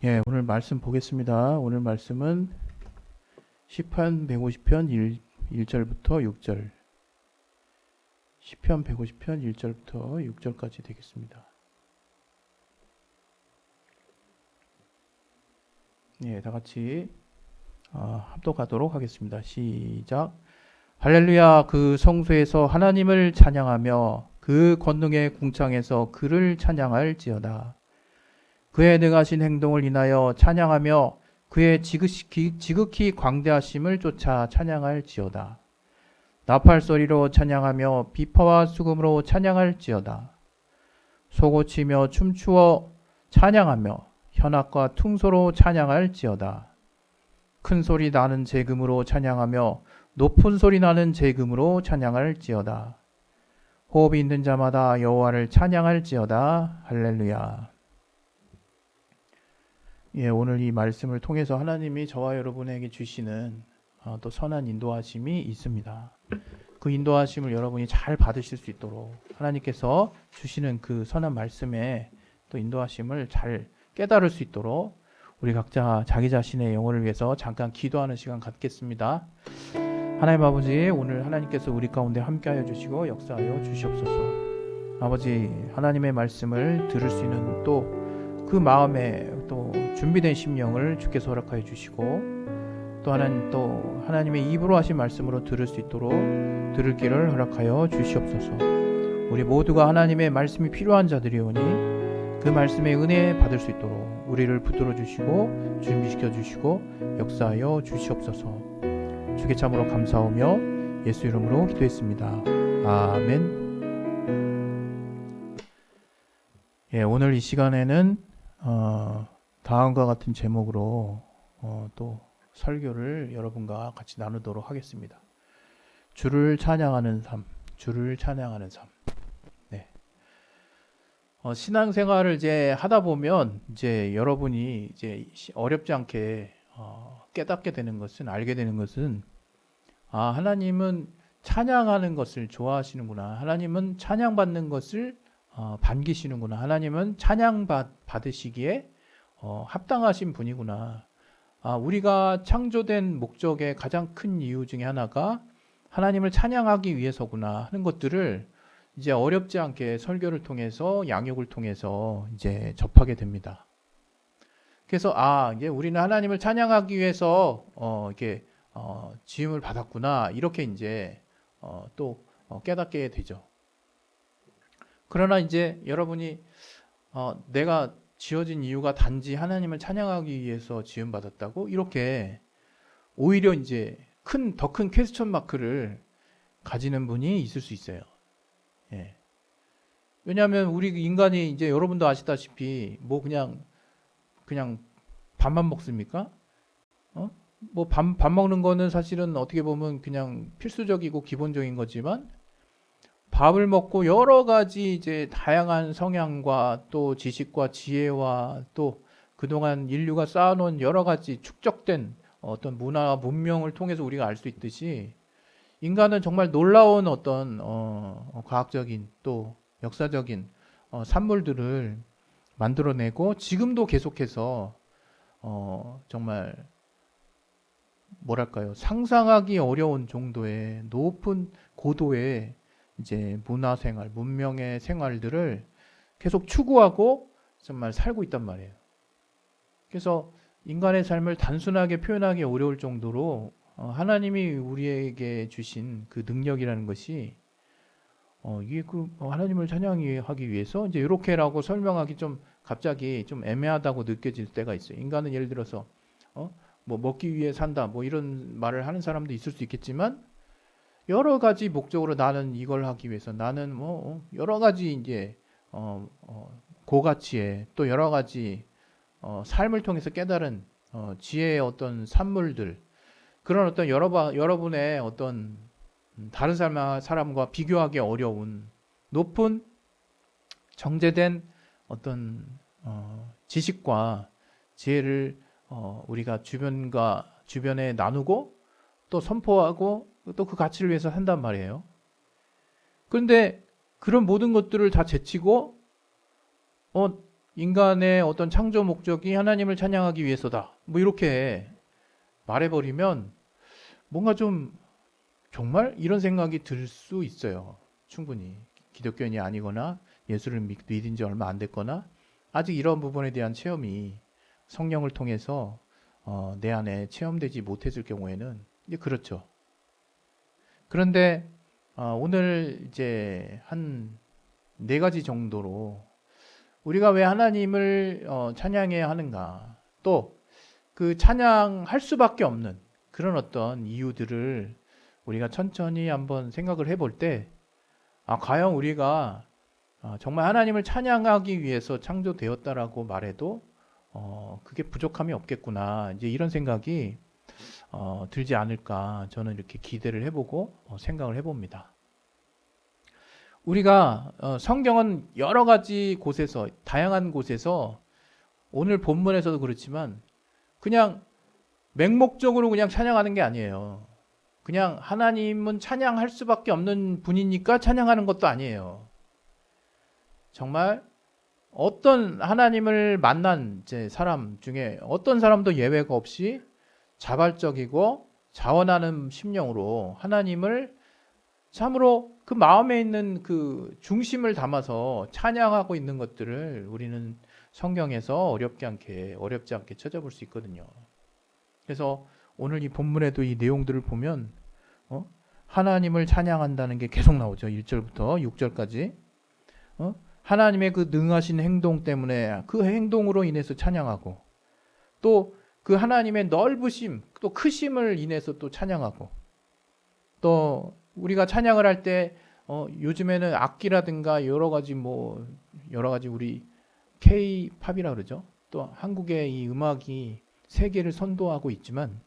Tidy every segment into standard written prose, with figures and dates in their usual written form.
예, 오늘 말씀 보겠습니다. 오늘 말씀은 시편 150편 1절부터 6절. 시편 150편 1절부터 6절까지 되겠습니다. 예, 다 같이 합독하도록 하겠습니다. 시작. 할렐루야. 그 성소에서 하나님을 찬양하며 그 권능의 궁창에서 그를 찬양할지어다. 그의 능하신 행동을 인하여 찬양하며 그의 지극히 광대하심을 쫓아 찬양할지어다. 나팔소리로 찬양하며 비파와 수금으로 찬양할지어다. 소고치며 춤추어 찬양하며 현악과 퉁소로 찬양할지어다. 큰 소리 나는 제금으로 찬양하며 높은 소리 나는 제금으로 찬양할지어다. 호흡이 있는 자마다 여호와를 찬양할지어다. 할렐루야. 예, 오늘 이 말씀을 통해서 하나님이 저와 여러분에게 주시는 또 선한 인도하심이 있습니다. 그 인도하심을 여러분이 잘 받으실 수 있도록 하나님께서 주시는 그 선한 말씀에 또 인도하심을 잘 깨달을 수 있도록 우리 각자 자기 자신의 영혼을 위해서 잠깐 기도하는 시간 갖겠습니다. 하나님 아버지, 오늘 하나님께서 우리 가운데 함께하여 주시고 역사하여 주시옵소서. 아버지, 하나님의 말씀을 들을 수 있는 또 그 마음에 또 준비된 심령을 주께서 허락하여 주시고 또 하나님의 입으로 하신 말씀으로 들을 수 있도록 들을 길을 허락하여 주시옵소서. 우리 모두가 하나님의 말씀이 필요한 자들이오니 그 말씀의 은혜 받을 수 있도록 우리를 붙들어 주시고 준비시켜 주시고 역사하여 주시옵소서. 주께 참으로 감사하며 예수 이름으로 기도했습니다. 아멘. 예, 오늘 이 시간에는 다음과 같은 제목으로 또 설교를 여러분과 같이 나누도록 하겠습니다. 주를 찬양하는 삶, 주를 찬양하는 삶. 네. 신앙생활을 이제 하다 보면 이제 여러분이 이제 어렵지 않게 깨닫게 되는 것은, 알게 되는 것은, 하나님은 찬양하는 것을 좋아하시는구나. 하나님은 찬양받는 것을 반기시는구나. 하나님은 찬양 받으시기에 합당하신 분이구나. 우리가 창조된 목적의 가장 큰 이유 중에 하나가 하나님을 찬양하기 위해서구나 하는 것들을 이제 어렵지 않게 설교를 통해서 양육을 통해서 이제 접하게 됩니다. 그래서 이제 우리는 하나님을 찬양하기 위해서 이렇게 지음을 받았구나, 이렇게 이제 또 깨닫게 되죠. 그러나 이제 여러분이 내가 지어진 이유가 단지 하나님을 찬양하기 위해서 지음 받았다고, 이렇게 오히려 이제 더 큰 퀘스천 마크를 가지는 분이 있을 수 있어요. 예. 왜냐하면 우리 인간이 이제 여러분도 아시다시피 뭐 그냥 밥만 먹습니까? 뭐 밥 먹는 거는 사실은 어떻게 보면 그냥 필수적이고 기본적인 거지만, 밥을 먹고 여러 가지 이제 다양한 성향과 또 지식과 지혜와 또 그동안 인류가 쌓아놓은 여러 가지 축적된 어떤 문화와 문명을 통해서 우리가 알 수 있듯이, 인간은 정말 놀라운 어떤 과학적인 또 역사적인 산물들을 만들어내고 지금도 계속해서 정말 뭐랄까요, 상상하기 어려운 정도의 높은 고도의 이제 문화생활, 문명의 생활들을 계속 추구하고 정말 살고 있단 말이에요. 그래서 인간의 삶을 단순하게 표현하기 어려울 정도로 하나님이 우리에게 주신 그 능력이라는 것이 이게 하나님을 찬양하기 위해서 이제 이렇게라고 설명하기 갑자기 좀 애매하다고 느껴질 때가 있어요. 인간은 예를 들어서 뭐 먹기 위해 산다, 뭐 이런 말을 하는 사람도 있을 수 있겠지만, 여러 가지 목적으로 나는 이걸 하기 위해서, 나는 뭐 여러 가지 이제 고가치의 또 여러 가지 삶을 통해서 깨달은 지혜의 어떤 산물들, 그런 어떤 여러분의 어떤 다른 사람과 비교하기 어려운 높은 정제된 어떤 지식과 지혜를 우리가 주변에 나누고 또 선포하고 또 그 가치를 위해서 산단 말이에요. 그런데 그런 모든 것들을 다 제치고 인간의 어떤 창조 목적이 하나님을 찬양하기 위해서다. 뭐 이렇게 말해버리면 뭔가 좀 정말 이런 생각이 들 수 있어요. 충분히. 기독교인이 아니거나 예수를 믿은 지 얼마 안 됐거나 아직 이런 부분에 대한 체험이 성령을 통해서 내 안에 체험되지 못했을 경우에는 이제 그렇죠. 그런데 오늘 이제 한 4가지 정도로 우리가 왜 하나님을 찬양해야 하는가, 또 그 찬양할 수밖에 없는 그런 어떤 이유들을 우리가 천천히 한번 생각을 해볼 때, 과연 우리가 정말 하나님을 찬양하기 위해서 창조되었다라고 말해도 그게 부족함이 없겠구나, 이제 이런 생각이 들지 않을까, 저는 이렇게 기대를 해보고 생각을 해봅니다. 우리가 성경은 여러 가지 곳에서, 다양한 곳에서, 오늘 본문에서도 그렇지만 그냥 맹목적으로 그냥 찬양하는 게 아니에요. 그냥 하나님은 찬양할 수밖에 없는 분이니까 찬양하는 것도 아니에요. 정말 어떤 하나님을 만난 사람 중에 어떤 사람도 예외가 없이 자발적이고 자원하는 심령으로 하나님을 참으로 그 마음에 있는 그 중심을 담아서 찬양하고 있는 것들을 우리는 성경에서 어렵지 않게 찾아볼 수 있거든요. 그래서 오늘 이 본문에도 이 내용들을 보면 하나님을 찬양한다는 게 계속 나오죠. 1절부터 6절까지. 하나님의 그 능하신 행동 때문에 그 행동으로 인해서 찬양하고, 또 그 하나님의 넓으심, 또 크심을 인해서 또 찬양하고, 또 우리가 찬양을 할 때 요즘에는 악기라든가 여러 가지 우리 K-팝이라 그러죠. 또 한국의 이 음악이 세계를 선도하고 있지만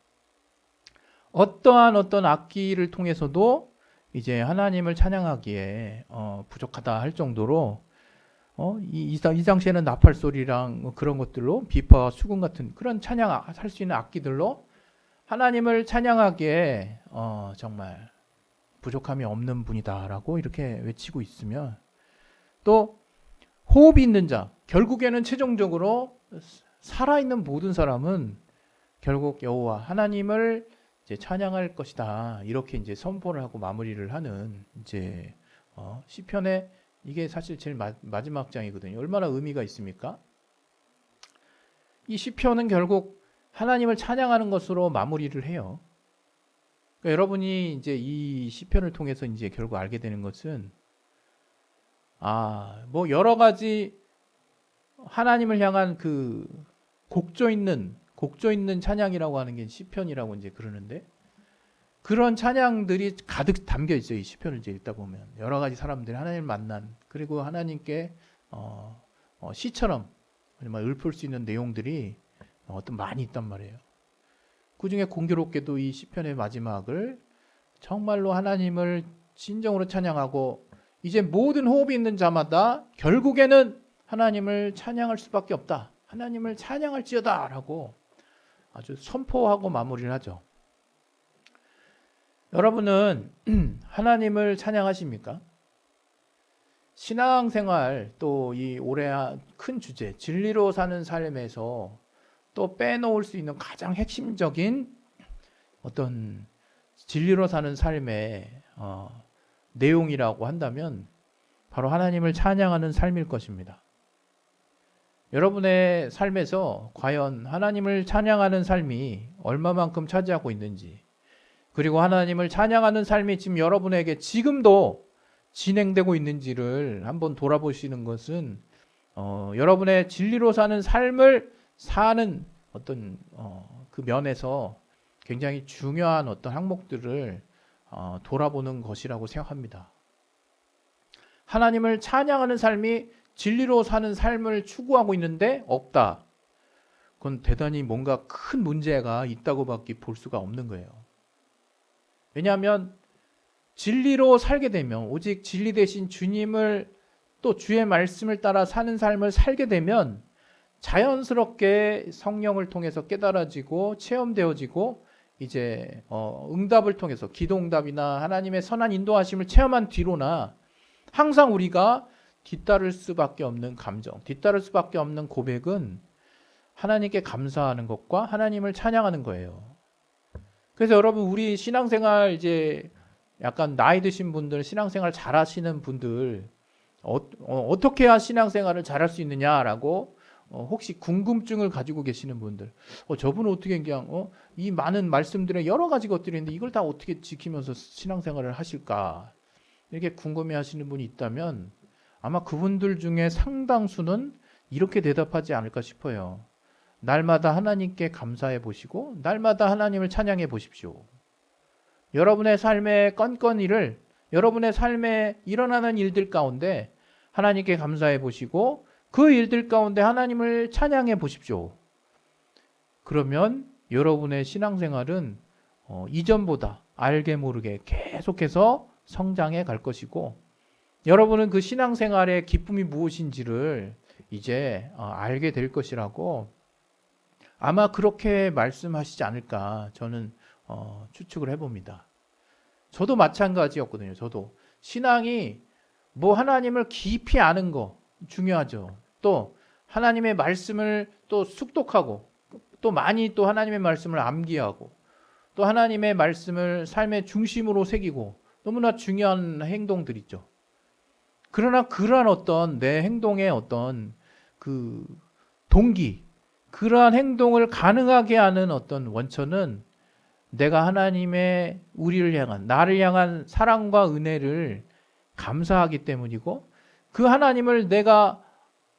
어떤 악기를 통해서도 이제 하나님을 찬양하기에 부족하다 할 정도로 이 당시에는 나팔 소리랑 그런 것들로 비파와 수금 같은 그런 찬양할 수 있는 악기들로 하나님을 찬양하기에 정말 부족함이 없는 분이다라고 이렇게 외치고 있으면, 또 호흡이 있는 자, 결국에는 최종적으로 살아있는 모든 사람은 결국 여호와 하나님을 이제 찬양할 것이다, 이렇게 이제 선포를 하고 마무리를 하는 이제 시편의, 이게 사실 제일 마지막 장이거든요. 얼마나 의미가 있습니까? 이 시편은 결국 하나님을 찬양하는 것으로 마무리를 해요. 그러니까 여러분이 이제 이 시편을 통해서 이제 결국 알게 되는 것은, 여러 가지 하나님을 향한 그 곡조 있는 찬양이라고 하는 게 시편이라고 이제 그러는데, 그런 찬양들이 가득 담겨 있어요. 이 시편을 이제 읽다 보면 여러 가지 사람들이 하나님을 만난, 그리고 하나님께 시처럼 정말 읊을 수 있는 내용들이 많이 있단 말이에요. 그 중에 공교롭게도 이 시편의 마지막을 정말로 하나님을 진정으로 찬양하고, 이제 모든 호흡이 있는 자마다 결국에는 하나님을 찬양할 수밖에 없다, 하나님을 찬양할지어다 라고 아주 선포하고 마무리를 하죠. 여러분은 하나님을 찬양하십니까? 신앙생활, 또 이 올해 큰 주제 진리로 사는 삶에서 또 빼놓을 수 있는 가장 핵심적인 어떤 진리로 사는 삶의 내용이라고 한다면 바로 하나님을 찬양하는 삶일 것입니다. 여러분의 삶에서 과연 하나님을 찬양하는 삶이 얼마만큼 차지하고 있는지, 그리고 하나님을 찬양하는 삶이 지금 여러분에게 지금도 진행되고 있는지를 한번 돌아보시는 것은 여러분의 진리로 사는 삶을 사는 어떤 그 면에서 굉장히 중요한 어떤 항목들을 돌아보는 것이라고 생각합니다. 하나님을 찬양하는 삶이 진리로 사는 삶을 추구하고 있는데 없다, 그건 대단히 뭔가 큰 문제가 있다고밖에 볼 수가 없는 거예요. 왜냐하면 진리로 살게 되면, 오직 진리 대신 주님을, 또 주의 말씀을 따라 사는 삶을 살게 되면 자연스럽게 성령을 통해서 깨달아지고 체험되어지고, 이제 응답을 통해서 기도 응답이나 하나님의 선한 인도하심을 체험한 뒤로나 항상 우리가 뒤따를 수밖에 없는 감정, 뒤따를 수밖에 없는 고백은 하나님께 감사하는 것과 하나님을 찬양하는 거예요. 그래서 여러분, 우리 신앙생활 이제 약간 나이 드신 분들, 신앙생활 잘 하시는 분들, 어떻게 해야 신앙생활을 잘할 수 있느냐라고 혹시 궁금증을 가지고 계시는 분들, 저분은 어떻게 그냥 이 많은 말씀들의 여러 가지 것들이 있는데 이걸 다 어떻게 지키면서 신앙생활을 하실까, 이렇게 궁금해하시는 분이 있다면 아마 그분들 중에 상당수는 이렇게 대답하지 않을까 싶어요. 날마다 하나님께 감사해 보시고 날마다 하나님을 찬양해 보십시오. 여러분의 삶의 건건이를, 여러분의 삶에 일어나는 일들 가운데 하나님께 감사해 보시고 그 일들 가운데 하나님을 찬양해 보십시오. 그러면 여러분의 신앙생활은 이전보다 알게 모르게 계속해서 성장해 갈 것이고, 여러분은 그 신앙생활의 기쁨이 무엇인지를 이제 알게 될 것이라고 아마 그렇게 말씀하시지 않을까 저는 추측을 해봅니다. 저도 마찬가지였거든요. 저도 신앙이 뭐 하나님을 깊이 아는 거 중요하죠. 또 하나님의 말씀을 또 숙독하고 또 많이 또 하나님의 말씀을 암기하고 또 하나님의 말씀을 삶의 중심으로 새기고 너무나 중요한 행동들 있죠. 그러나 그러한 어떤 내 행동의 어떤 그 동기, 그러한 행동을 가능하게 하는 어떤 원천은 내가 하나님의 우리를 향한, 나를 향한 사랑과 은혜를 감사하기 때문이고, 그 하나님을 내가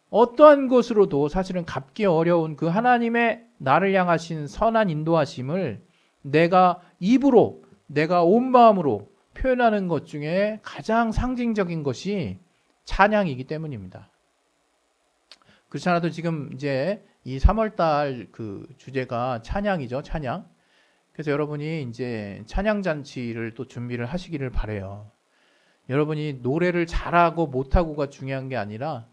어떠한 것으로도 사실은 갚기 어려운 그 하나님의 나를 향하신 선한 인도하심을 내가 입으로, 내가 온 마음으로 표현하는 것 중에 가장 상징적인 것이 찬양이기 때문입니다. 그렇지 않아도 지금 이제 이 3월달 그 주제가 찬양이죠. 찬양. 그래서 여러분이 이제 찬양 잔치를 또 준비를 하시기를 바래요. 여러분이 노래를 잘하고 못하고가 중요한 게 아니라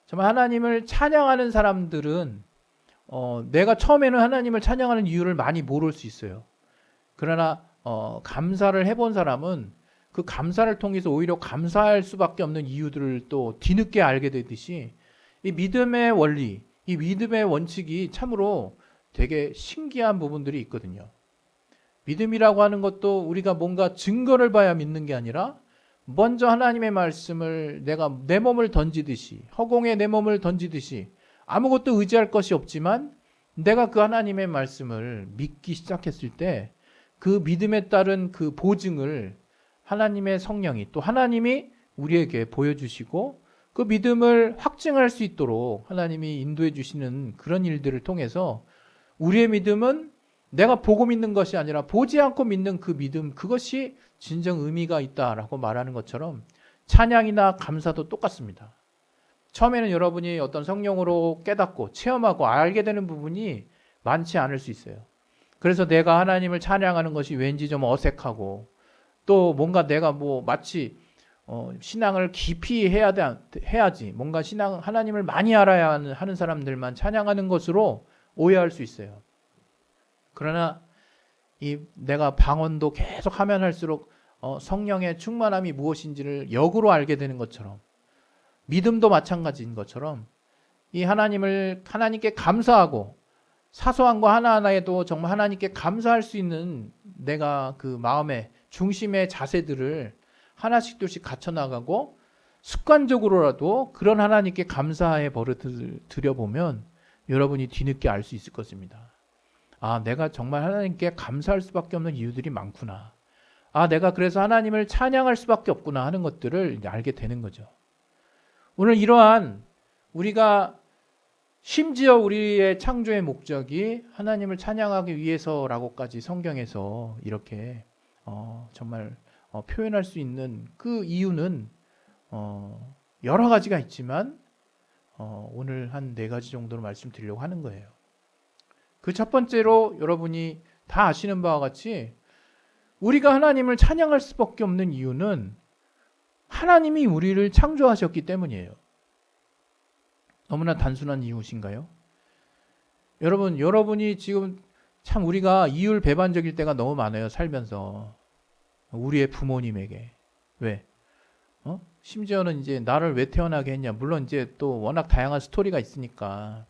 정말 하나님을 찬양하는 사람들은 내가 처음에는 하나님을 찬양하는 이유를 많이 모를 수 있어요. 그러나 감사를 해본 사람은 그 감사를 통해서 오히려 감사할 수밖에 없는 이유들을 또 뒤늦게 알게 되듯이 이 믿음의 원리, 이 믿음의 원칙이 참으로 되게 신기한 부분들이 있거든요. 믿음이라고 하는 것도 우리가 뭔가 증거를 봐야 믿는 게 아니라 먼저 하나님의 말씀을 내가 내 몸을 던지듯이, 허공에 내 몸을 던지듯이 아무것도 의지할 것이 없지만 내가 그 하나님의 말씀을 믿기 시작했을 때 그 믿음에 따른 그 보증을 하나님의 성령이, 또 하나님이 우리에게 보여주시고 그 믿음을 확증할 수 있도록 하나님이 인도해 주시는 그런 일들을 통해서 우리의 믿음은 내가 보고 믿는 것이 아니라 보지 않고 믿는 그 믿음, 그것이 진정 의미가 있다라고 말하는 것처럼 찬양이나 감사도 똑같습니다. 처음에는 여러분이 어떤 성령으로 깨닫고 체험하고 알게 되는 부분이 많지 않을 수 있어요. 그래서 내가 하나님을 찬양하는 것이 왠지 좀 어색하고 또 뭔가 내가 뭐 마치 신앙을 깊이 해야지 뭔가 하나님을 많이 알아야 하는 사람들만 찬양하는 것으로 오해할 수 있어요. 그러나 내가 방언도 계속 하면 할수록 성령의 충만함이 무엇인지를 역으로 알게 되는 것처럼, 믿음도 마찬가지인 것처럼 이 하나님께 감사하고 사소한 거 하나하나에도 정말 하나님께 감사할 수 있는 내가 그 마음의 중심의 자세들을 하나씩 둘씩 갖춰나가고 습관적으로라도 그런 하나님께 감사의 버릇을 들여보면 여러분이 뒤늦게 알 수 있을 것입니다. 아, 내가 정말 하나님께 감사할 수밖에 없는 이유들이 많구나. 아, 내가 그래서 하나님을 찬양할 수밖에 없구나 하는 것들을 알게 되는 거죠. 오늘 이러한 우리가 심지어 우리의 창조의 목적이 하나님을 찬양하기 위해서라고까지 성경에서 이렇게 정말 표현할 수 있는 그 이유는 여러 가지가 있지만 오늘 한 4가지 정도로 말씀드리려고 하는 거예요. 그 첫 번째로 여러분이 다 아시는 바와 같이 우리가 하나님을 찬양할 수밖에 없는 이유는 하나님이 우리를 창조하셨기 때문이에요. 너무나 단순한 이유신가요? 여러분이 지금 참 우리가 이율배반적일 때가 너무 많아요. 살면서. 우리의 부모님에게. 왜? 심지어는 이제 나를 왜 태어나게 했냐. 물론 이제 또 워낙 다양한 스토리가 있으니까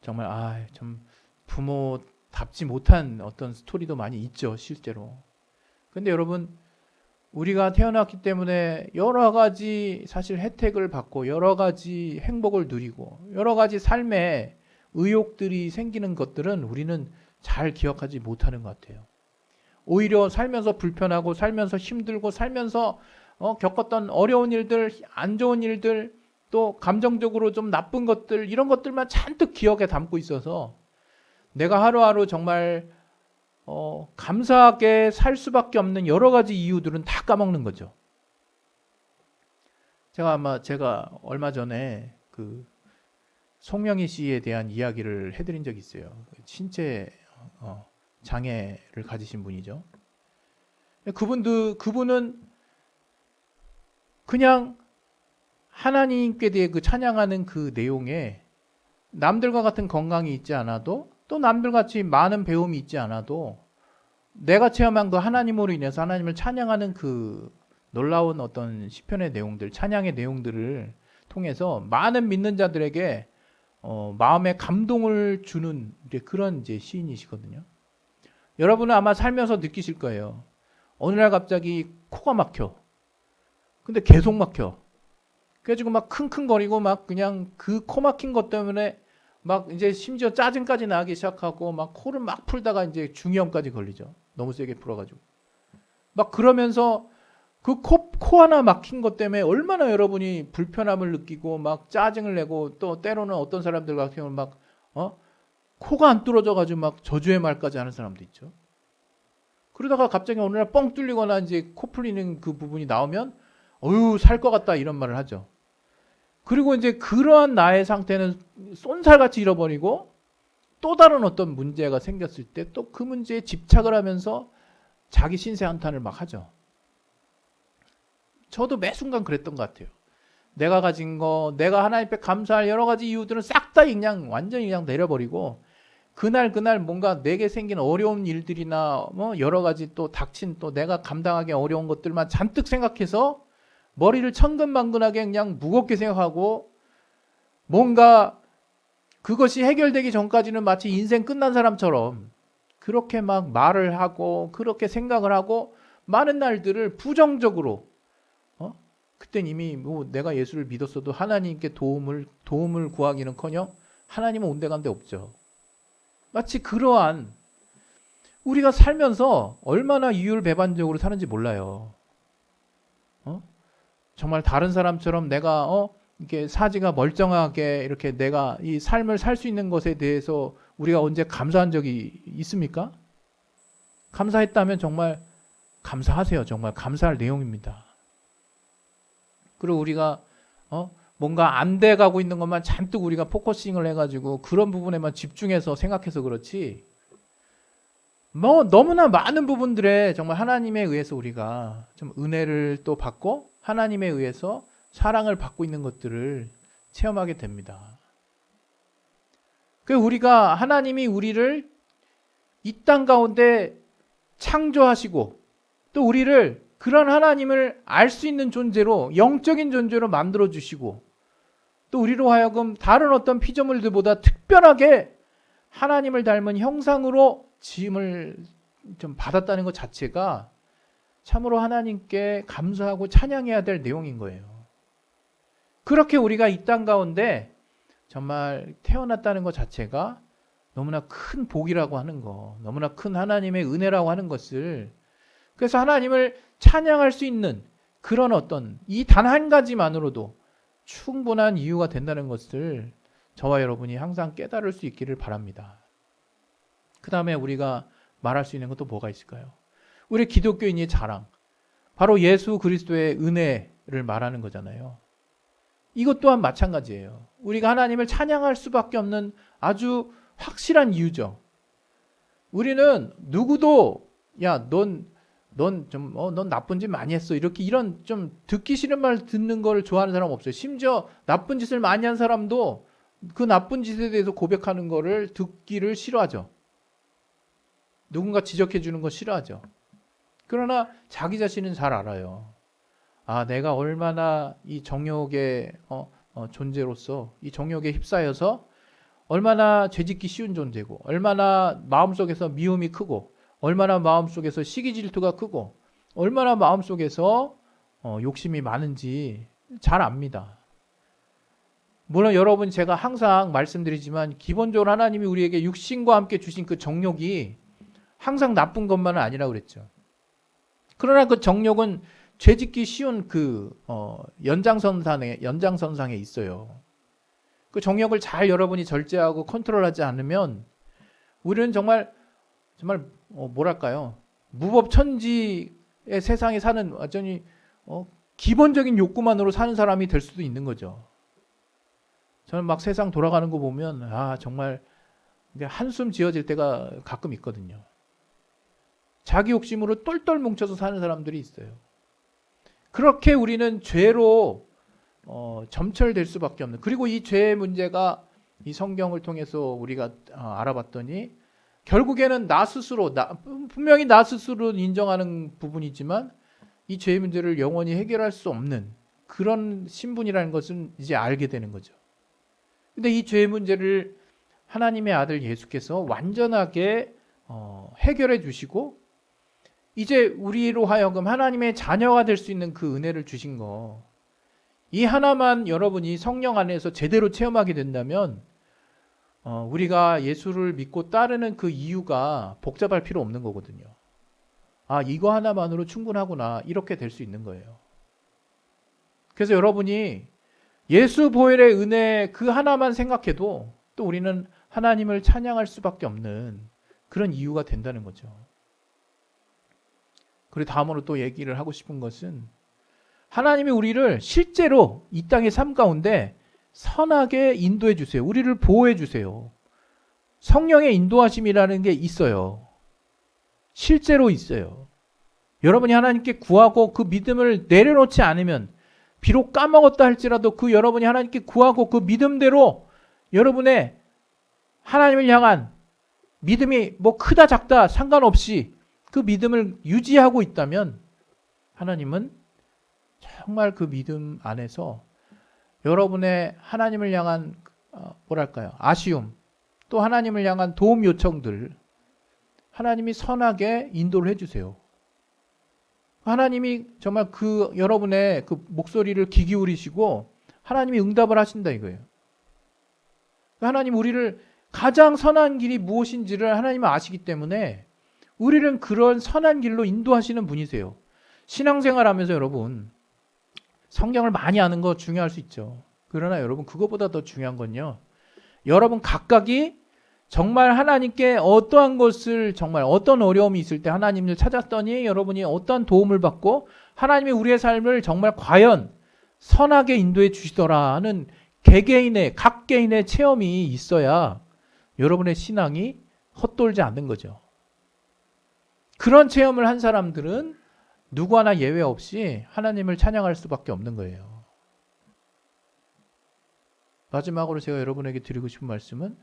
정말 좀 부모답지 못한 어떤 스토리도 많이 있죠, 실제로. 근데 여러분, 우리가 태어났기 때문에 여러 가지 사실 혜택을 받고 여러 가지 행복을 누리고 여러 가지 삶의 의욕들이 생기는 것들은 우리는 잘 기억하지 못하는 것 같아요. 오히려 살면서 불편하고 살면서 힘들고 살면서 겪었던 어려운 일들, 안 좋은 일들, 또 감정적으로 좀 나쁜 것들, 이런 것들만 잔뜩 기억에 담고 있어서 내가 하루하루 정말 감사하게 살 수밖에 없는 여러 가지 이유들은 다 까먹는 거죠. 제가 얼마 전에 그 송명희 씨에 대한 이야기를 해드린 적이 있어요. 신체 장애를 가지신 분이죠. 그분은 그냥 하나님께 대해 그 찬양하는 그 내용에 남들과 같은 건강이 있지 않아도 또 남들같이 많은 배움이 있지 않아도 내가 체험한 그 하나님으로 인해서 하나님을 찬양하는 그 놀라운 어떤 시편의 내용들, 찬양의 내용들을 통해서 많은 믿는 자들에게 마음에 감동을 주는 그런 이제 시인이시거든요. 여러분은 아마 살면서 느끼실 거예요. 어느 날 갑자기 코가 막혀. 근데 계속 막혀. 그래가지고 막 킁킁거리고 막 그냥 그 코 막힌 것 때문에 막 이제 심지어 짜증까지 나기 시작하고 막 코를 막 풀다가 이제 중이염까지 걸리죠. 너무 세게 풀어가지고. 막 그러면서 그 코 하나 막힌 것 때문에 얼마나 여러분이 불편함을 느끼고 막 짜증을 내고 또 때로는 어떤 사람들 같은 경우는 막 코가 안 뚫어져가지고 막 저주의 말까지 하는 사람도 있죠. 그러다가 갑자기 어느 날 뻥 뚫리거나 이제 코 풀리는 그 부분이 나오면 어휴 살 것 같다 이런 말을 하죠. 그리고 이제 그러한 나의 상태는 쏜살같이 잃어버리고 또 다른 어떤 문제가 생겼을 때 또 그 문제에 집착을 하면서 자기 신세 한탄을 막 하죠. 저도 매 순간 그랬던 것 같아요. 내가 가진 거, 내가 하나님 앞에 감사할 여러 가지 이유들은 싹 다 그냥 완전히 그냥 내려버리고 그날 뭔가 내게 생긴 어려운 일들이나 뭐 여러 가지 또 닥친 또 내가 감당하기 어려운 것들만 잔뜩 생각해서 머리를 천근만근하게 그냥 무겁게 생각하고 뭔가 그것이 해결되기 전까지는 마치 인생 끝난 사람처럼 그렇게 막 말을 하고 그렇게 생각을 하고 많은 날들을 부정적으로 그땐 이미 뭐 내가 예수를 믿었어도 하나님께 도움을 구하기는커녕 하나님은 온데간데 없죠. 마치 그러한 우리가 살면서 얼마나 이율배반적으로 사는지 몰라요. 정말 다른 사람처럼 내가 이렇게 사지가 멀쩡하게 이렇게 내가 이 삶을 살 수 있는 것에 대해서 우리가 언제 감사한 적이 있습니까? 감사했다면 정말 감사하세요. 정말 감사할 내용입니다. 그리고 우리가 뭔가 안 돼가고 있는 것만 잔뜩 우리가 포커싱을 해가지고 그런 부분에만 집중해서 생각해서 그렇지 뭐 너무나 많은 부분들에 정말 하나님에 의해서 우리가 좀 은혜를 또 받고 하나님에 의해서 사랑을 받고 있는 것들을 체험하게 됩니다. 그 우리가 하나님이 우리를 이 땅 가운데 창조하시고 또 우리를 그런 하나님을 알 수 있는 존재로 영적인 존재로 만들어 주시고 또 우리로 하여금 다른 어떤 피조물들보다 특별하게 하나님을 닮은 형상으로 지음을 좀 받았다는 것 자체가 참으로 하나님께 감사하고 찬양해야 될 내용인 거예요. 그렇게 우리가 이 땅 가운데 정말 태어났다는 것 자체가 너무나 큰 복이라고 하는 거, 너무나 큰 하나님의 은혜라고 하는 것을 그래서 하나님을 찬양할 수 있는 그런 어떤 이 단 한 가지만으로도 충분한 이유가 된다는 것을 저와 여러분이 항상 깨달을 수 있기를 바랍니다. 그 다음에 우리가 말할 수 있는 것도 뭐가 있을까요? 우리 기독교인의 자랑. 바로 예수 그리스도의 은혜를 말하는 거잖아요. 이것 또한 마찬가지예요. 우리가 하나님을 찬양할 수밖에 없는 아주 확실한 이유죠. 우리는 누구도 넌 나쁜 짓 많이 했어. 이런 좀 듣기 싫은 말 듣는 걸 좋아하는 사람 없어요. 심지어 나쁜 짓을 많이 한 사람도 그 나쁜 짓에 대해서 고백하는 거를 듣기를 싫어하죠. 누군가 지적해 주는 거 싫어하죠. 그러나 자기 자신은 잘 알아요. 내가 얼마나 이 정욕의 존재로서 이 정욕에 휩싸여서 얼마나 죄짓기 쉬운 존재고, 얼마나 마음속에서 미움이 크고, 얼마나 마음속에서 시기 질투가 크고, 얼마나 마음속에서 욕심이 많은지 잘 압니다. 물론 여러분, 제가 항상 말씀드리지만 기본적으로 하나님이 우리에게 육신과 함께 주신 그 정욕이 항상 나쁜 것만은 아니라고 그랬죠. 그러나 그 정욕은 죄짓기 쉬운 그 연장선상에 있어요. 그 정욕을 잘 여러분이 절제하고 컨트롤하지 않으면 우리는 정말 뭐랄까요, 무법천지의 세상에 사는 완전히 기본적인 욕구만으로 사는 사람이 될 수도 있는 거죠. 저는 막 세상 돌아가는 거 보면 정말 한숨 지어질 때가 가끔 있거든요. 자기 욕심으로 똘똘 뭉쳐서 사는 사람들이 있어요. 그렇게 우리는 죄로 점철될 수밖에 없는, 그리고 이 죄의 문제가 이 성경을 통해서 우리가 알아봤더니 결국에는 나 스스로, 분명히 나 스스로 인정하는 부분이지만 이 죄의 문제를 영원히 해결할 수 없는 그런 신분이라는 것은 이제 알게 되는 거죠. 근데 이 죄의 문제를 하나님의 아들 예수께서 완전하게 해결해 주시고 이제 우리로 하여금 하나님의 자녀가 될 수 있는 그 은혜를 주신 거, 이 하나만 여러분이 성령 안에서 제대로 체험하게 된다면 우리가 예수를 믿고 따르는 그 이유가 복잡할 필요 없는 거거든요. 이거 하나만으로 충분하구나, 이렇게 될 수 있는 거예요. 그래서 여러분이 예수 보혈의 은혜 그 하나만 생각해도 또 우리는 하나님을 찬양할 수밖에 없는 그런 이유가 된다는 거죠. 그리고 다음으로 또 얘기를 하고 싶은 것은, 하나님이 우리를 실제로 이 땅의 삶 가운데 선하게 인도해 주세요. 우리를 보호해 주세요. 성령의 인도하심이라는 게 있어요. 실제로 있어요. 여러분이 하나님께 구하고 그 믿음을 내려놓지 않으면, 비록 까먹었다 할지라도 그 여러분이 하나님께 구하고 그 믿음대로 여러분의 하나님을 향한 믿음이 뭐 크다 작다 상관없이 그 믿음을 유지하고 있다면 하나님은 정말 그 믿음 안에서 여러분의 하나님을 향한 아쉬움, 또 하나님을 향한 도움 요청들, 하나님이 선하게 인도를 해주세요. 하나님이 정말 그 여러분의 그 목소리를 귀 기울이시고 하나님이 응답을 하신다 이거예요. 하나님 우리를 가장 선한 길이 무엇인지를 하나님은 아시기 때문에 우리는 그런 선한 길로 인도하시는 분이세요. 신앙생활하면서 여러분, 성경을 많이 아는 거 중요할 수 있죠. 그러나 여러분, 그것보다 더 중요한 건요, 여러분 각각이 정말 하나님께 어떠한 것을, 정말 어떤 어려움이 있을 때 하나님을 찾았더니 여러분이 어떠한 도움을 받고 하나님이 우리의 삶을 정말 과연 선하게 인도해 주시더라 하는 각 개인의 체험이 있어야 여러분의 신앙이 헛돌지 않는 거죠. 그런 체험을 한 사람들은 누구 하나 예외 없이 하나님을 찬양할 수밖에 없는 거예요. 마지막으로 제가 여러분에게 드리고 싶은 말씀은,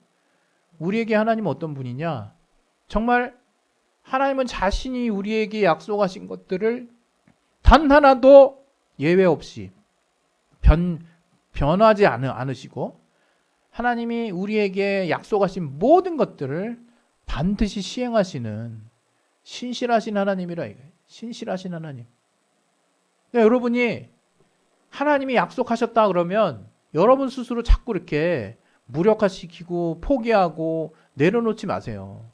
우리에게 하나님은 어떤 분이냐? 정말 하나님은 자신이 우리에게 약속하신 것들을 단 하나도 예외 없이 변하지 않으시고, 하나님이 우리에게 약속하신 모든 것들을 반드시 시행하시는 신실하신 하나님이라 이거예요. 신실하신 하나님. 그러니까 여러분이 하나님이 약속하셨다 그러면 여러분 스스로 자꾸 이렇게 무력화시키고 포기하고 내려놓지 마세요.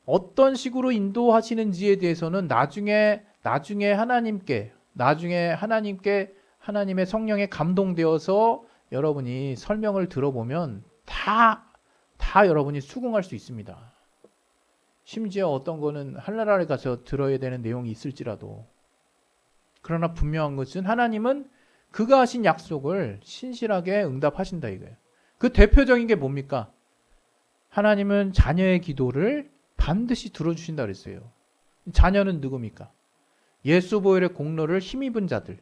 어떤 식으로 인도하시는지에 대해서는 나중에 하나님의 성령에 감동되어서 여러분이 설명을 들어보면 다 여러분이 수긍할 수 있습니다. 심지어 어떤 거는 하늘나라에 가서 들어야 되는 내용이 있을지라도. 그러나 분명한 것은 하나님은 그가 하신 약속을 신실하게 응답하신다 이거예요. 그 대표적인 게 뭡니까? 하나님은 자녀의 기도를 반드시 들어주신다 그랬어요. 자녀는 누굽니까? 예수 보혈의 공로를 힘입은 자들.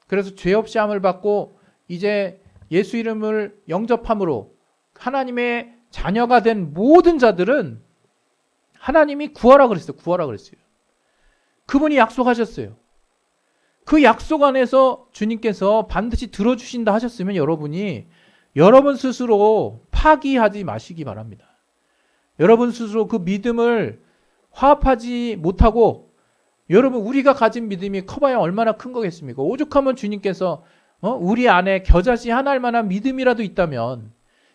그래서 죄 없이 함을 받고 이제 예수 이름을 영접함으로 하나님의 자녀가 된 모든 자들은 하나님이 구하라 그랬어요. 그분이 약속하셨어요. 그 약속 안에서 주님께서 반드시 들어주신다 하셨으면 여러분 스스로 파기하지 마시기 바랍니다. 여러분 스스로 그 믿음을 화합하지 못하고, 여러분 우리가 가진 믿음이 커봐야 얼마나 큰 거겠습니까? 오죽하면 주님께서 우리 안에 겨자씨 하나일 만한 믿음이라도 있다면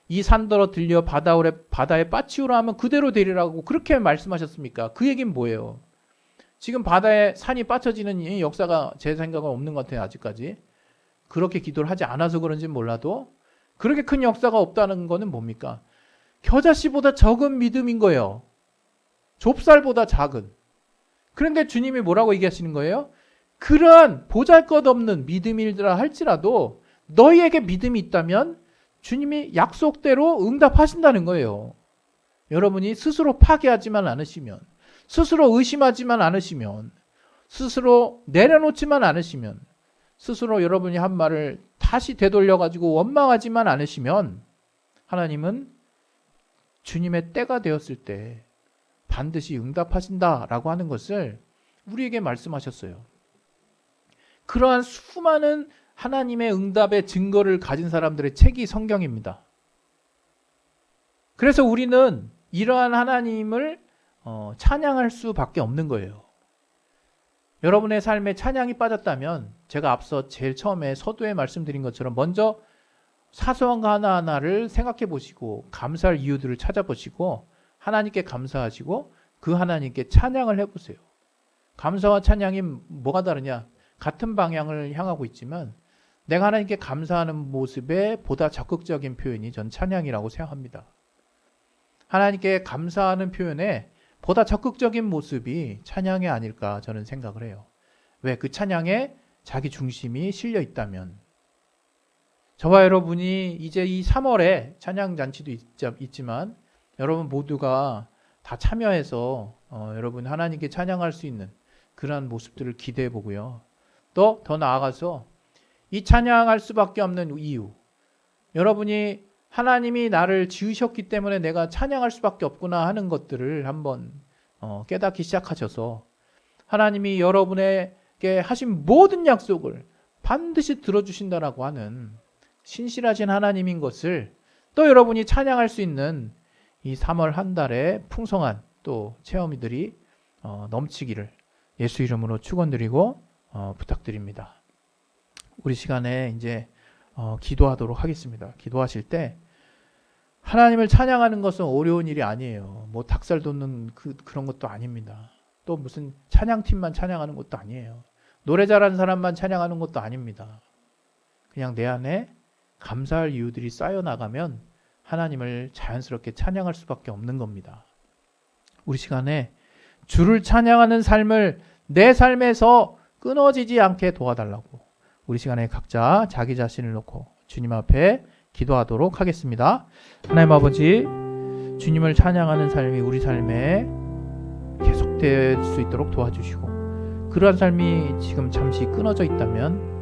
이 산더러 들려 바다에 빠치우라 하면 그대로 되리라고 그렇게 말씀하셨습니까? 그 얘기는 뭐예요? 지금 바다에 산이 빠쳐지는 이 역사가 제 생각은 없는 것 같아요. 아직까지. 그렇게 기도를 하지 않아서 그런지 몰라도 그렇게 큰 역사가 없다는 거는 뭡니까? 겨자씨보다 적은 믿음인 거예요. 좁쌀보다 작은. 그런데 주님이 뭐라고 얘기하시는 거예요? 그러한 보잘것없는 믿음이라 할지라도 너희에게 믿음이 있다면 주님이 약속대로 응답하신다는 거예요. 여러분이 스스로 파괴하지만 않으시면, 스스로 의심하지만 않으시면, 스스로 내려놓지만 않으시면, 스스로 여러분이 한 말을 다시 되돌려가지고 원망하지만 않으시면 하나님은 주님의 때가 되었을 때 반드시 응답하신다라고 하는 것을 우리에게 말씀하셨어요. 그러한 수많은 하나님의 응답의 증거를 가진 사람들의 책이 성경입니다. 그래서 우리는 이러한 하나님을 찬양할 수밖에 없는 거예요. 여러분의 삶에 찬양이 빠졌다면 제가 앞서 제일 처음에 서두에 말씀드린 것처럼 먼저 사소한 거 하나하나를 생각해 보시고 감사할 이유들을 찾아보시고 하나님께 감사하시고 그 하나님께 찬양을 해보세요. 감사와 찬양이 뭐가 다르냐? 같은 방향을 향하고 있지만 내가 하나님께 감사하는 모습에 보다 적극적인 표현이 전 찬양이라고 생각합니다. 하나님께 감사하는 표현에 보다 적극적인 모습이 찬양이 아닐까 저는 생각을 해요. 왜? 그 찬양에 자기 중심이 실려 있다면. 저와 여러분이 이제 이 3월에 찬양 잔치도 있지만 여러분 모두가 다 참여해서 여러분 하나님께 찬양할 수 있는 그러한 모습들을 기대해 보고요. 또 더 나아가서 이 찬양할 수밖에 없는 이유, 여러분이 하나님이 나를 지으셨기 때문에 내가 찬양할 수밖에 없구나 하는 것들을 한번 깨닫기 시작하셔서 하나님이 여러분에게 하신 모든 약속을 반드시 들어주신다라고 하는 신실하신 하나님인 것을 또 여러분이 찬양할 수 있는 이 3월 한 달의 풍성한 또 체험이들이 넘치기를 예수 이름으로 축원드리고 부탁드립니다. 우리 시간에 이제 기도하도록 하겠습니다. 기도하실 때 하나님을 찬양하는 것은 어려운 일이 아니에요. 뭐 닭살 돋는 그런 것도 아닙니다. 또 무슨 찬양팀만 찬양하는 것도 아니에요. 노래 잘하는 사람만 찬양하는 것도 아닙니다. 그냥 내 안에 감사할 이유들이 쌓여 나가면 하나님을 자연스럽게 찬양할 수밖에 없는 겁니다. 우리 시간에 주를 찬양하는 삶을 내 삶에서 끊어지지 않게 도와달라고 우리 시간에 각자 자기 자신을 놓고 주님 앞에 기도하도록 하겠습니다. 하나님 아버지, 주님을 찬양하는 삶이 우리 삶에 계속될 수 있도록 도와주시고 그러한 삶이 지금 잠시 끊어져 있다면